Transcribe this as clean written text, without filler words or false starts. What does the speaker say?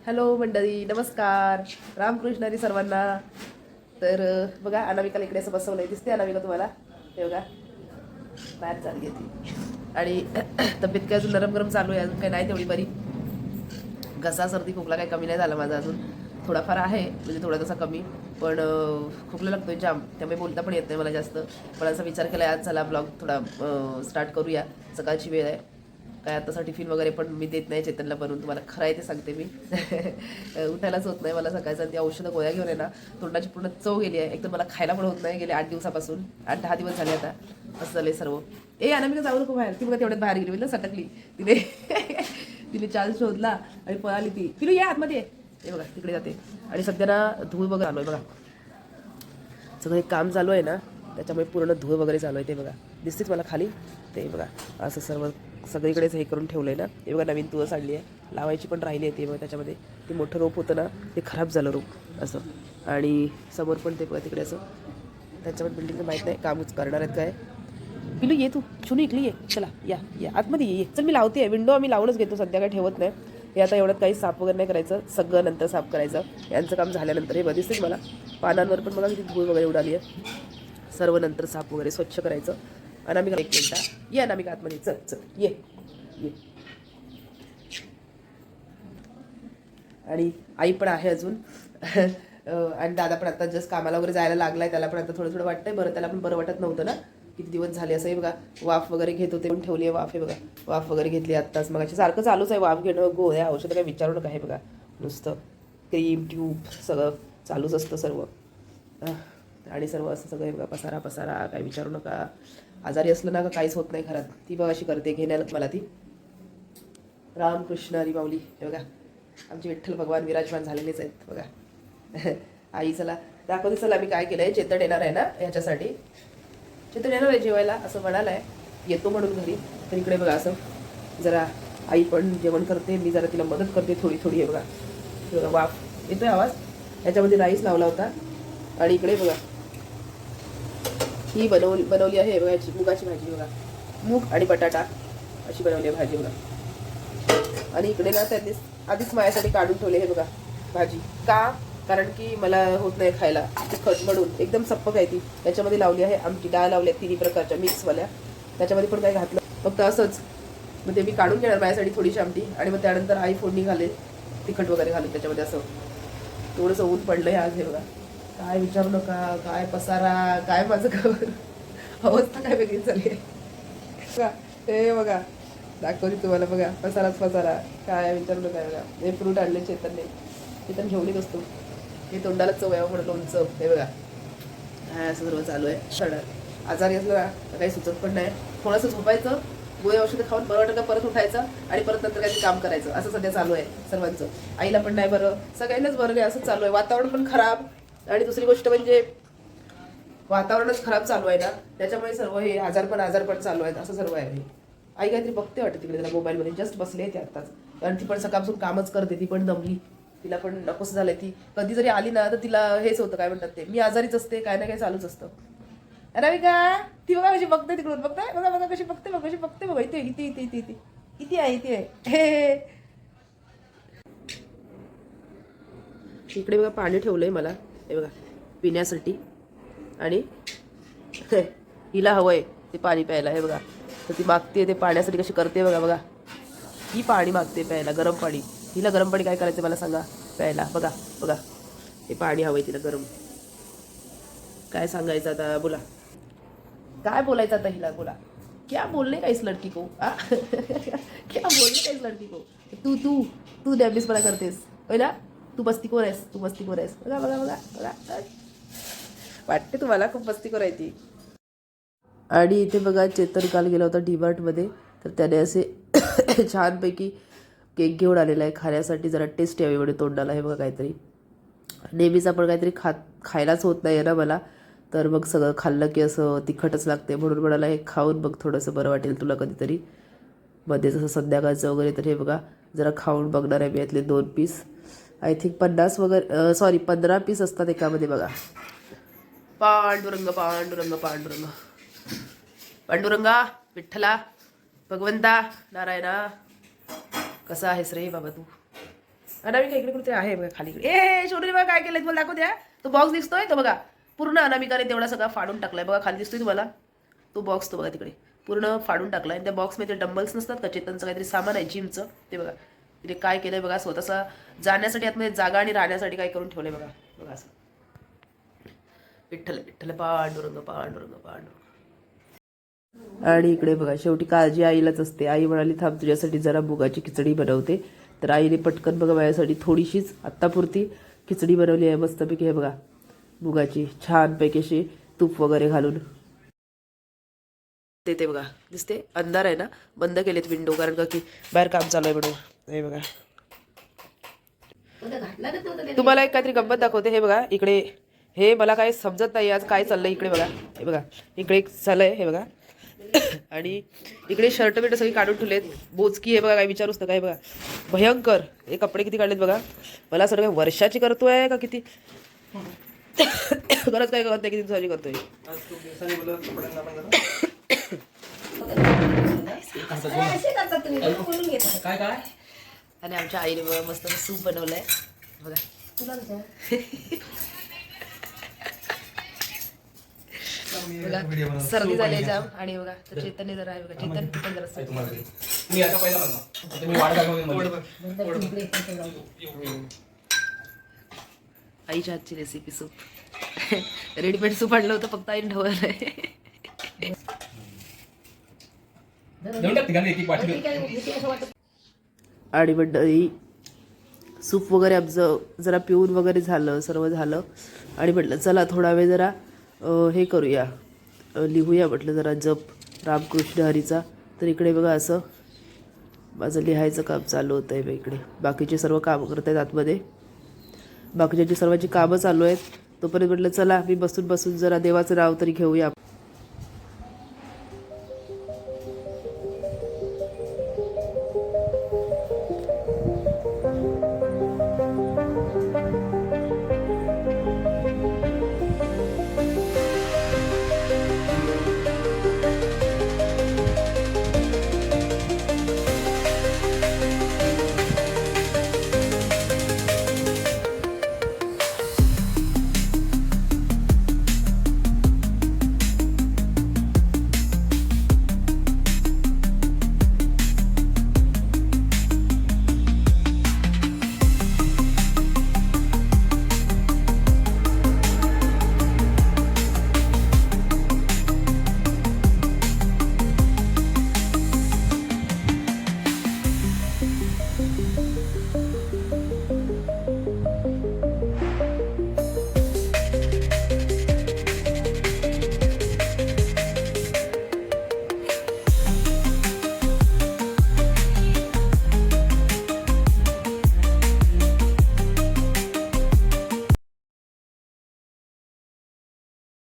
Hello मंडळी, नमस्कार. रामकृष्ण हरी सर्वांना. तर बघा, अनामिकाला इकडे असं बसवलंय, दिसते अनामिका तुम्हाला? हे बघा, बाहेर चालली आहे ती. आणि तब्येत काय अजून नरम गरम चालू आहे, अजून काही नाही तेवढी बरी. घसा सर्दी खोकला काही कमी नाही झाला माझा अजून, थोडाफार आहे म्हणजे थोडा तसा कमी. पण खोकला लागतोय जाम, त्यामुळे बोलता पण येत नाही मला जास्त. पण असा विचार केला आज चला ब्लॉग थोडा स्टार्ट करूया. सकाळची वेळ आहे, काय आताचा टिफिन वगैरे पण मी देत नाही चेतनला बनवून, तुम्हाला खरं आहे ते सांगते मी. उठायलाच होत नाही मला सकाळचं. ती औषधं गोळ्या घेऊन आहे ना, तोंडाची पूर्ण चव गेली आहे. एकदम मला खायला पण होत नाही गेले 8 दिवसापासून, 8-10 दिवस झाले आता. असं झालंय सर्व. अनामिका जाऊ नको बाहेर, ती बघा तेवढ्यात बाहेर गेली म्हणजे सटकली तिने. तिने चान्स शोधला आणि पळाली ती. पिलू या आतमध्ये ये. हे बघा तिकडे जाते. आणि सध्या ना धूळ वगैरे आलो आहे बघा, सगळं एक काम चालू आहे ना, त्याच्यामुळे पूर्ण धूळ वगैरे चालू आहे. ते बघा दिसतेच मला खाली, ते बघा असं सर्व सगळीकडेच हे करून ठेवलं आहे ना. हे बघा नवीन तुळस आणली आहे, लावायची पण राहिली आहे. ते बघा त्याच्यामध्ये ते मोठं रोप होतं ना, ते खराब झालं रोप असं. आणि समोर पण ते बघा तिकडे असं, त्याच्यामध्ये बिल्डिंगचं माहीत नाही कामच करणार आहेत काय. पिलू ये, तू शुनू इकली ये, चला या या आतमध्ये ये. चल मी लावते, विंडो आम्ही लावूनच घेतो, सध्या काय ठेवत नाही. हे आता एवढ्यात काही साफ वगैरे नाही करायचं, सगळं नंतर साफ करायचं. यांचं काम झाल्यानंतर हे दिसतेच मला पानांवर पण बघा किती धूळ वगैरे उडाली आहे. सर्व नंतर साफ वगैरे स्वच्छ करायचं. अनामिका एक मिनिटा, ये अनामिका आतमध्ये, चल चल ये ये. आणि आई पण आहे अजून. आणि दादा पण आता जस्ट कामाला वगैरे जायला लागलाय, त्याला पण आता थोडं थोडं वाटतंय बरं. त्याला पण बरं वाटत नव्हतं ना, किती दिवस झाले. असं हे बघा वाफ वगैरे घेत होते, पण ठेवली आहे वाफ. हे बघा वाफ वगैरे घेतली आत्ताच, मग सारखं चालूच आहे वाफ घेणं, गोळ्या औषधं काय विचारू नका. हे बघा नुसतं क्रीम ट्यूब सगळं चालूच असतं सर्व. आणि सर्व असं सगळं हे बघा पसारा पसारा, काय विचारू नका. आजारी असलं ना का काहीच होत नाही घरात. ती बघ अशी करते घेण्याला मला ती. रामकृष्ण हरी माऊली. हे बघा आमचे विठ्ठल भगवान विराजमान झालेलेच आहेत बघा. आई चला दाखवते, चला मी काय केलंय. चेतन येणार आहे ना ह्याच्यासाठी, चेतन येणार आहे जेवायला असं म्हणालाय, येतो म्हणून घरी. तर इकडे बघा असं जरा आई पण जेवण करते, मी जरा तिला मदत करते थोडी थोडी. हे बघा वाफ येतोय आवाज. ह्याच्यामध्ये राईस लावला होता. आणि इकडे बघा ही बनवली आहे बघा याची मुगाची भाजी. बघा मूग आणि बटाटा अशी बनवली आहे भाजी बघा. आणि इकडे ना त्यांनी आधीच माझ्यासाठी काढून ठेवले हे बघा भाजी. का? कारण की मला होत नाही खायला तिखट म्हणून. एकदम सप्पक आहे ती. त्याच्यामध्ये लावली आहे आमटी डाळ, लावल्या तिन्ही प्रकारच्या मिक्सवाल्या. त्याच्यामध्ये पण काय घातलं फक्त असंच. मग ते मी काढून घेणार माझ्यासाठी थोडीशी आमटी, आणि मग त्यानंतर आई फोडणी घालेल तिखट वगैरे घालून त्याच्यामध्ये. असं थोडंसं ऊन पडलंय आज. हे बघा काय विचारू नका, काय पसारा, काय माझं घर, अवस्था काय वेगळी झाली आहे. हे बघा दाखवते तुम्हाला, बघा पसाराच पसारा, काय विचारू नका. बघा हे फ्रूट आणले चेतनने, चेतन घेऊनच असतो. हे तोंडाला चव यावं म्हणून लोणचं. हे बघा काय असं सर्व चालू आहे. सण आजारी असलं ना तर काही सुचत पण नाही. थोडंसं झोपायचं, गोळी औषधं खाऊन बरं वाटलं का परत उठायचं, आणि परत नंतर काही काम करायचं. असं सध्या चालू आहे सर्वांचं. आईला पण नाही बरं, सगळ्यांनाच बरं नाही, असं चालू आहे. वातावरण पण खराब, आणि दुसरी गोष्ट म्हणजे वातावरणच खराब चालू आहे ना, त्याच्यामुळे सर्व हे आजार पण चालू आहेत. असं सर्व आहे. आई काहीतरी बघते वाटतं तिकडे, त्याला मोबाईलमध्ये जस्ट बसले ते आत्ताच. कारण ती पण सकाळपासून कामच करते, ती पण दमली, तिला पण नकोस झालंय. ती कधी जरी आली ना तर तिला हेच होतं, काय म्हणतात ते, मी आजारीच असते, काय ना काय चालूच असतं. अनामिका ती बघा कशी बघते तिकडून, बघताय बघा बघा कशी बघते, बघा कशी बघते बघा. इथे इथे इथे इथे इथे इथे आहे, इथे आहे. हे इकडे बघा पाणी ठेवलंय मला, हे बघा पिण्यासाठी. आणि हिला हवंय ते पाणी प्यायला. हे बघा तर ती मागते ते पाण्यासाठी, कशी करते बघा. बघा ही पाणी मागते प्यायला, गरम पाणी. हिला गरम पाणी काय करायचं मला सांगा प्यायला. बघा बघा हे पाणी हवंय तिला गरम. काय सांगायचं आता, बोला काय बोलायचं आता हिला, बोला. क्या बोलने का इस लड़की को आ? क्या बोलने का इस लड़की को. तू तू तू डॅबिसपणा करतेस होय ना, तू मस्तीखोर आहेस, तू मस्तीखोर आहेस. बघा बघा बघा बघा, वाटते तुम्हाला खूप मस्तीखोर आहे ती. आणि इथे बघा चेतन काल गेला होता डीमार्टमध्ये, तर त्याने असे छानपैकी केक घेऊन आलेला आहे खाण्यासाठी, जरा टेस्ट यावी एवढे तोंडाला. हे बघा काहीतरी नेहमीच आपण काहीतरी खायलाच होत नाही आहे ना मला, तर मग सगळं खाल्लं की असं तिखटच लागते. म्हणून म्हणाला हे खाऊन बघ, थोडंसं बरं वाटेल तुला कधीतरी मध्ये, जसं संध्याकाळचं वगैरे. तर हे बघा जरा खाऊन बघणार आहे मी. यातले 2 पीस, आय थिंक 50 वगैरे, सॉरी 15 पीस असतात एकामध्ये. बघा पांडुरंग पांडुरंग पांडुरंग पांडुरंगा विठ्ठला भगवंता नारायणा, कसा आहेस रे बाबा तू. अनामिका इकडे कुठे आहे बघा खाली इकडे. ए शोरूने बघा काय केलंय तुम्हाला दाखवू द्या. तो बॉक्स दिसतोय तो बघा, पूर्ण अनामिकाने तेवढा सगळा फाडून टाकलाय बघा. खाली दिसतोय तुम्हाला तो बॉक्स, तो बघा तिकडे पूर्ण फाडून टाकलाय. त्या बॉक्समध्ये डंबल्स नसतात का, चेतनचं काहीतरी सामान आहे जिमचं, ते बघा तिथे काय केलंय बघा. स्वतःचा जाण्यासाठी आतमध्ये जागा आणि राहण्यासाठी काय करून ठेवलंय बघा. बघा असं विठ्ठल विठ्ठल पांडुरंग पांडुरंग पांडुरंग. आणि इकडे बघा शेवटी काळजी आईलाच असते. आई म्हणाली थांब तुझ्यासाठी जरा मुगाची खिचडी बनवते. तर आईने पटकन बघा माझ्यासाठी थोडीशीच आत्तापुरती खिचडी बनवली आहे मस्तपैकी. हे बघा मुगाची छानपैकी अशी तूप वगैरे घालून. ते बघा दिसते, अंधार आहे ना, बंद केलेत विंडो कारण का की बाहेर काम चालू आहे म्हणून. हे बघा तुम्हाला एक काहीतरी गंमत दाखवते. हे बघा इकडे, हे मला काय समजत नाही आज काय चाललंय इकडे बघा. हे बघा इकडे एक चाललंय हे बघा. आणि इकडे शर्ट बिर्ट सगळी काढून ठेवलेत बोचकी. हे बघा काय विचारूच नका. हे बघा भयंकर हे कपडे किती काढलेत बघा. मला असं काय वर्षाची करतोय का किती खरंच काय करत नाही, किती दिवसाची करतोय. आणि आमच्या आईने बघा मस्त सूप बनवलंय बघा. सर्दी झाली जाम. आणि बघा तर चेतनने जरा आहे बघा, चेतन पण जरा आईच्या हातची रेसिपी सूप. रेडीमेड सूप आणलं होतं फक्त आईने ढवळलं आहे. आणि मंडळी सूप वगैरे आमचं जरा पिऊन वगैरे झालं, सर्व झालं. आणि म्हटलं चला थोडा वेळ जरा हे करूया, लिहूया म्हटलं जरा जप रामकृष्ण हरीचा. तर इकडे बघा असं माझं लिहायचं काम चालू होतं आहे. इकडे बाकीचे सर्व कामं करत आहेत आतमध्ये, बाकीच्या सर्वांची कामं चालू आहेत. तोपर्यंत म्हटलं चला मी बसून बसून जरा देवाचं नाव तरी घेऊया.